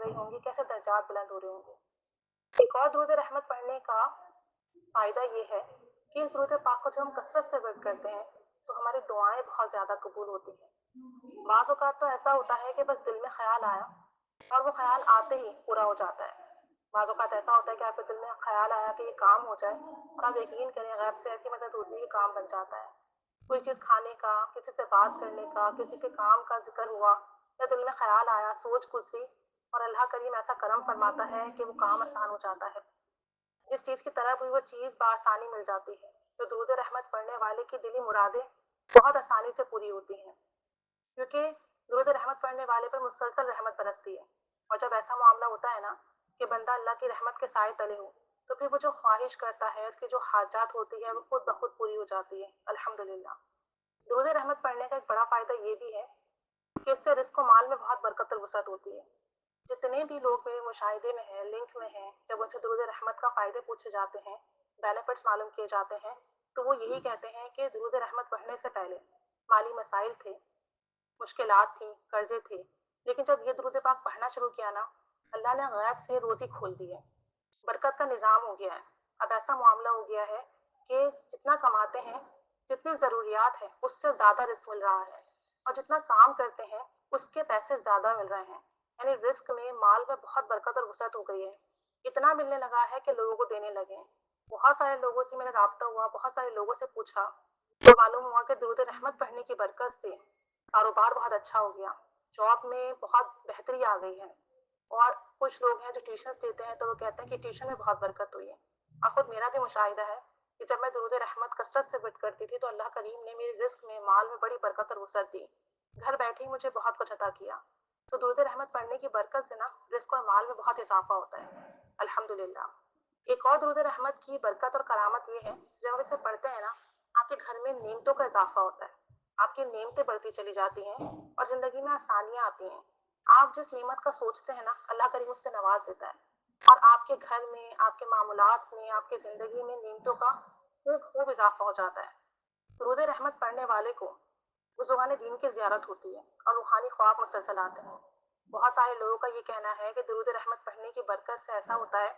रही होंगी, कैसे दर्जात बुलंद हो रहे होंगे। एक और दुरूद रहमत पढ़ने का फ़ायदा ये है कि इस दुरूद पाक को जब हम कसरत से वर्द करते हैं, तो हमारी दुआएँ बहुत ज़्यादा कबूल होती हैं। बाज़ औक़ात तो ऐसा होता है कि बस दिल में ख़्याल आया और वो ख़्याल आते ही पूरा हो जाता है। बाज़ औक़ात ऐसा होता है कि आपके दिल में ख़्याल आया कि ये काम हो जाए और आप यकीन करें गैब से ऐसी मदद होती है कि काम बन जाता है। कोई चीज़ खाने का, किसी से बात करने का, किसी के काम का ज़िक्र हुआ या दिल में ख़्याल आया, सोच गुज़री और अल्लाह करीम ऐसा करम फ़रमाता है कि वो काम आसान हो जाता है। जिस चीज़ की तलब हुई वो चीज़ बआसानी मिल जाती है। तो दुरूद रहमत पढ़ने वाले की दिली मुरादें बहुत आसानी से पूरी होती हैं, क्योंकि दुरूद रहमत पढ़ने वाले पर मुसलसल रहमत बरसती है। और जब ऐसा मामला होता है ना कि बंदा अल्लाह की रहमत के साए तले हो, तो फिर वो जो ख्वाहिश करता है, उसकी जो हाजात होती है, वो खुद ब खुद पूरी हो जाती है, अल्हम्दुलिल्लाह। दुरूद रहमत पढ़ने का एक बड़ा फ़ायदा ये भी है कि इससे रिज़्क़ व माल में बहुत बरकत और वसअत होती है। जितने भी लोग मेरे मुशाहिदे में हैं, लिंक में हैं, जब उनसे दुरूद रहमत का फ़ायदे पूछे जाते हैं, बेनिफिट्स मालूम किए जाते हैं, तो वो यही कहते हैं कि दुरूद रहमत पढ़ने से पहले माली मसाइल थे, मुश्किलात थी, कर्ज़े थे, लेकिन जब ये दुरूद पाक पढ़ना शुरू किया ना, अल्लाह ने गैब से रोज़ी खोल दी है, बरकत का निज़ाम हो गया है। अब ऐसा मामला हो गया है कि जितना कमाते हैं, जितनी ज़रूरियात है, उससे ज़्यादा रिज़्क़ मिल रहा है और जितना काम करते हैं, उसके पैसे ज़्यादा मिल रहे हैं। यानी रिज़्क़ में, माल में बहुत बरकत और वसअत हो गई है। इतना मिलने लगा है कि लोगों को देने लगे हैं। बहुत सारे लोगों से मेरा राब्ता हुआ, बहुत सारे लोगों से पूछा, तो मालूम हुआ कि दुरूद रहमत पढ़ने की बरकत से कारोबार बहुत अच्छा हो गया, जॉब में बहुत बेहतरी आ गई है। और कुछ लोग हैं जो ट्यूशन्स देते हैं, तो वो कहते हैं कि ट्यूशन में बहुत बरकत हुई है। और खुद मेरा भी मुशाहिदा है कि जब मैं दुरूद रहमत कसरत से विर्द करती थी, तो अल्लाह करीम ने मेरे रिज़्क़ में, माल में बड़ी बरकत और वसअत दी। घर बैठे ही मुझे बहुत कुछ अता किया। तो दुरूद रहमत पढ़ने की बरकत से ना रिज़्क़ और माल में बहुत इज़ाफ़ा होता है, अल्हम्दुलिल्लाह। एक और दुरूद रहमत की बरकत और करामत ये है, जब आप इसे पढ़ते हैं ना, आपके घर में नेमतों का इज़ाफ़ा होता है। आपकी नेमतें बढ़ती चली जाती हैं और ज़िंदगी में आसानियाँ आती हैं। आप जिस नेमत का सोचते हैं ना, अल्लाह करीम उससे नवाज़ देता है और आपके घर में, आपके मामूलात में, आपकी ज़िंदगी में नेमतों का खूब इज़ाफ़ा हो जाता है। दुरूद रहमत पढ़ने वाले को बुज़ुर्गान दीन की ज़ियारत होती है और रूहानी ख्वाब मुसलसल आते हैं। बहुत सारे लोगों का ये कहना है कि दुरूद रहमत पढ़ने की बरकत से ऐसा होता है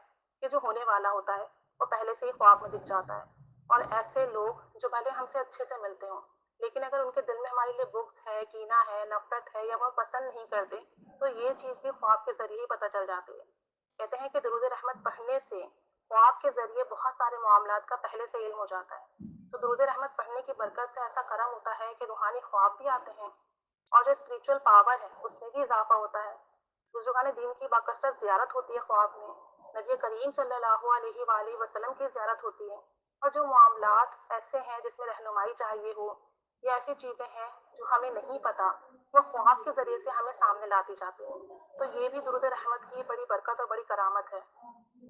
कि जो होने वाला होता है, वो पहले से ही ख्वाब में दिख जाता है। और ऐसे लोग जो भले हमसे अच्छे से मिलते हों, लेकिन अगर उनके दिल में हमारे लिए बुग़्ज़ है, कीना है, नफ़रत है या वो पसंद नहीं करते, तो ये चीज़ भी ख्वाब के ज़रिए ही पता चल जाती है। कहते हैं कि दुरूद रहमत पढ़ने से ख्वाब के ज़रिए बहुत सारे मामलात का पहले से इल्म हो जाता है। तो दुरूद रहमत पढ़ने की बरकत से ऐसा करम होता है कि रूहानी ख्वाब भी आते हैं और जो स्पिरिचुअल पावर है, उसमें भी इज़ाफ़ा होता है। बुज़ुर्गान दीन की बाकसरत ज़ियारत होती है ख्वाब में, नबी करीम सल्लल्लाहु अलैहि वसल्लम की ज़ियारत होती है और जो मामलात ऐसे हैं जिसमें रहनुमाई चाहिए हो या ऐसी चीज़ें हैं जो हमें नहीं पता, वो ख्वाब के ज़रिए से हमें सामने लाती जाती हैं। तो ये भी दुरूद रहमत की बड़ी बरकत और बड़ी करामत है।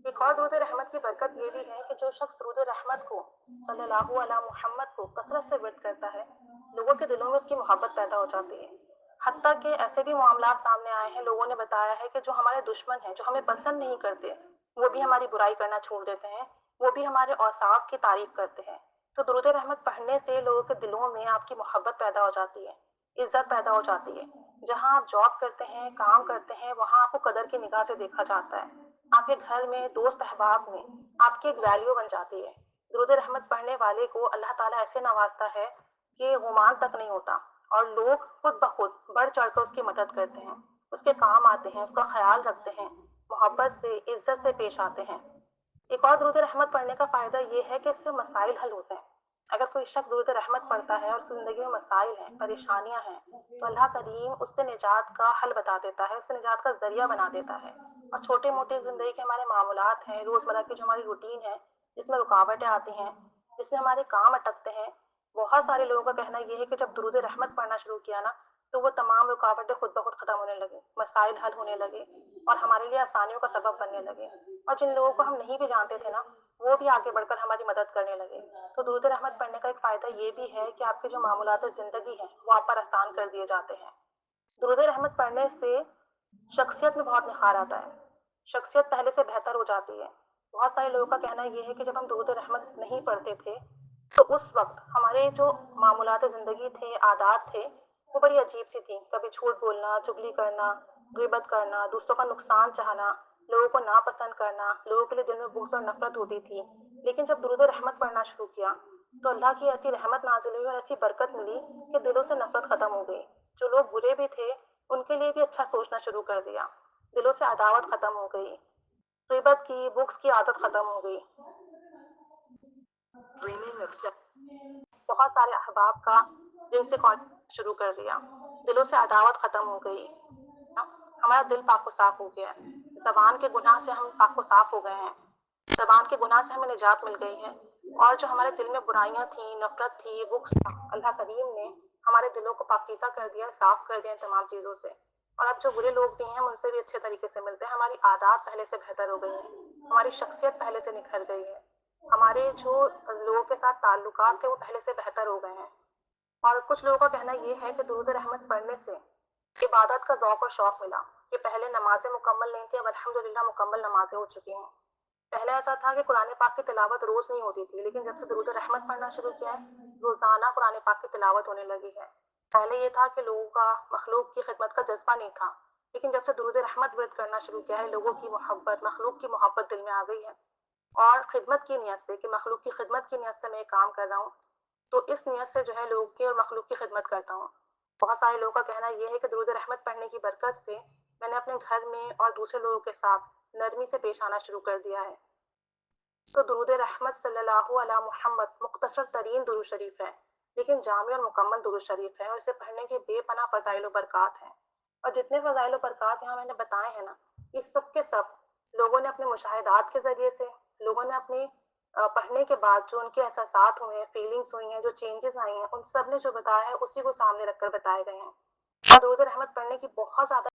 एक और दुरूद रहमत की बरकत ये भी है कि जो शख्स दुरूद रहमत को सल्लल्लाहु अला मुहम्मद को कसरत से विर्द करता है, लोगों के दिलों में उसकी मोहब्बत पैदा हो जाती है। हत्ता कि ऐसे भी मामला सामने आए हैं, लोगों ने बताया है कि जो हमारे दुश्मन हैं, जो हमें पसंद नहीं करते, वो भी हमारी बुराई करना छोड़ देते हैं, वो भी हमारे औसाफ की तारीफ करते हैं। तो दुरूद रहमत पढ़ने से लोगों के दिलों में आपकी मोहब्बत पैदा हो जाती है, इज्जत पैदा हो जाती है। जहाँ आप जॉब करते हैं, काम करते हैं, वहाँ आपको कदर की निगाह से देखा जाता है। आपके घर में, दोस्त अहबाब में आपकी एक वैल्यू बन जाती है। दुरूद रहमत पढ़ने वाले को अल्लाह ताला ऐसे नवाजता है कि गुमान तक नहीं होता और लोग खुद ब खुद बढ़ चढ़ कर उसकी मदद करते हैं, उसके काम आते हैं, उसका ख्याल रखते हैं, मोहब्बत से, इज्जत से पेश आते हैं। एक और दुरूद रहमत पढ़ने का फ़ायदा ये है कि इससे मसाइल हल होते हैं। अगर कोई शख्स दुरूद रहमत पढ़ता है और ज़िंदगी में मसाइल हैं, परेशानियाँ हैं, तो अल्लाह करीम उससे निजात का हल बता देता है, उससे निजात का ज़रिया बना देता है। और छोटे-मोटे ज़िंदगी के हमारे मामूलात हैं, रोज़मर्रा की जो हमारी रूटीन है, जिसमें रुकावटें आती हैं, जिसमें हमारे काम अटकते हैं, बहुत सारे लोगों का कहना ये है कि जब दुरूद रहमत पढ़ना शुरू किया ना, तो वो तमाम रुकावटें खुद ब खुद ख़त्म होने लगी, मसाइल हल होने लगे और हमारे लिए आसानियों का सबब बनने लगे। और जिन लोगों को हम नहीं भी जानते थे ना, वो भी आगे बढ़कर हमारी मदद करने लगे। तो दुरूद रहमत पढ़ने का एक फ़ायदा ये भी है कि आपके जो मामूलात ज़िंदगी हैं, वो आप पर आसान कर दिए जाते हैं। दुरूद रहमत पढ़ने से शख्सियत में बहुत निखार आता है, शख्सियत पहले से बेहतर हो जाती है। बहुत सारे लोगों का कहना ये है कि जब हम दुरूद रहमत नहीं पढ़ते थे, तो उस वक़्त हमारे जो मामूलात ज़िंदगी थे, आदात थे, वो बड़ी अजीब-सी थी। कभी झूठ बोलना, चुगली करना, غیبت کرنا، دوسروں کا نقصان چاہنا، لوگوں کو ناپسند کرنا، لوگوں کے لیے دل میں بغض اور نفرت ہوتی تھی۔ لیکن جب درود رحمت پڑھنا شروع کیا تو اللہ کی ایسی رحمت نازل ہوئی اور ایسی برکت ملی کہ دلوں سے نفرت ختم ہو گئی۔ جو لوگ برے بھی تھے ان کے لیے بھی اچھا سوچنا شروع کر دیا، دلوں سے عداوت ختم ہو گئی، غیبت کی، بغض کی عادت ختم ہو گئی۔ بہت سارے احباب کا جن سے کانٹیکٹ شروع کر دیا، دلوں سے عداوت ختم ہو گئی، ہمارا دل پاک و صاف ہو گیا ہے، زبان کے گناہ سے ہم پاک و صاف ہو گئے ہیں، زبان کے گناہ سے ہمیں نجات مل گئی ہے، اور جو ہمارے دل میں برائیاں تھیں، نفرت تھی، بغض تھا، اللہ کریم نے ہمارے دلوں کو پاکیزہ کر دیا، صاف کر دیا تمام چیزوں سے، اور اب جو برے لوگ بھی ہیں ہم ان سے بھی اچھے طریقے سے ملتے ہیں، ہماری عادات پہلے سے بہتر ہو گئی ہیں، ہماری شخصیت پہلے سے نکھر گئی ہے، ہمارے جو لوگوں کے ساتھ تعلقات تھے وہ پہلے سے بہتر ہو گئے ہیں۔ اور کچھ لوگوں کا کہنا یہ ہے کہ درود رحمت پڑھنے سے عبادت کا ذوق اور شوق ملا، کہ پہلے نمازیں مکمل نہیں تھیں، اب الحمدللہ مکمل نمازیں ہو چکی ہیں۔ پہلے ایسا تھا کہ قرآن پاک کی تلاوت روز نہیں ہوتی تھی، لیکن جب سے درود رحمت پڑھنا شروع کیا ہے روزانہ قرآن پاک کی تلاوت ہونے لگی ہے۔ پہلے یہ تھا کہ لوگوں کا مخلوق کی خدمت کا جذبہ نہیں تھا، لیکن جب سے درود رحمت ورد کرنا شروع کیا ہے لوگوں کی محبت، مخلوق کی محبت دل میں آ گئی ہے، اور خدمت کی نیت سے کہ مخلوق کی خدمت کی نیت سے میں یہ کام کر رہا ہوں، تو اس نیت سے جو ہے لوگوں کی اور مخلوق کی خدمت کرتا ہوں۔ بہت سارے لوگوں کا کہنا یہ ہے کہ درود رحمت پڑھنے کی برکت سے میں نے اپنے گھر میں اور دوسرے لوگوں کے ساتھ نرمی سے پیش آنا شروع کر دیا ہے۔ تو درود رحمت صلی اللہ علیہ محمد مختصر ترین درود شریف ہے، لیکن جامع اور مکمل درود شریف ہے، اور اسے پڑھنے کے بے پناہ فضائل و برکات ہیں، اور جتنے فضائل و برکات یہاں میں نے بتائے ہیں نا، یہ سب کے سب لوگوں نے اپنے مشاہدات کے ذریعے سے، لوگوں نے اپنی پڑھنے کے بعد جو ان کے احساسات ہوئے ہیں، فیلنگس ہوئی ہیں، جو چینجز آئی ہیں، ان سب نے جو بتایا ہے اسی کو سامنے رکھ کر بتائے گئے ہیں۔ اور درود رحمت پڑھنے کی بہت زیادہ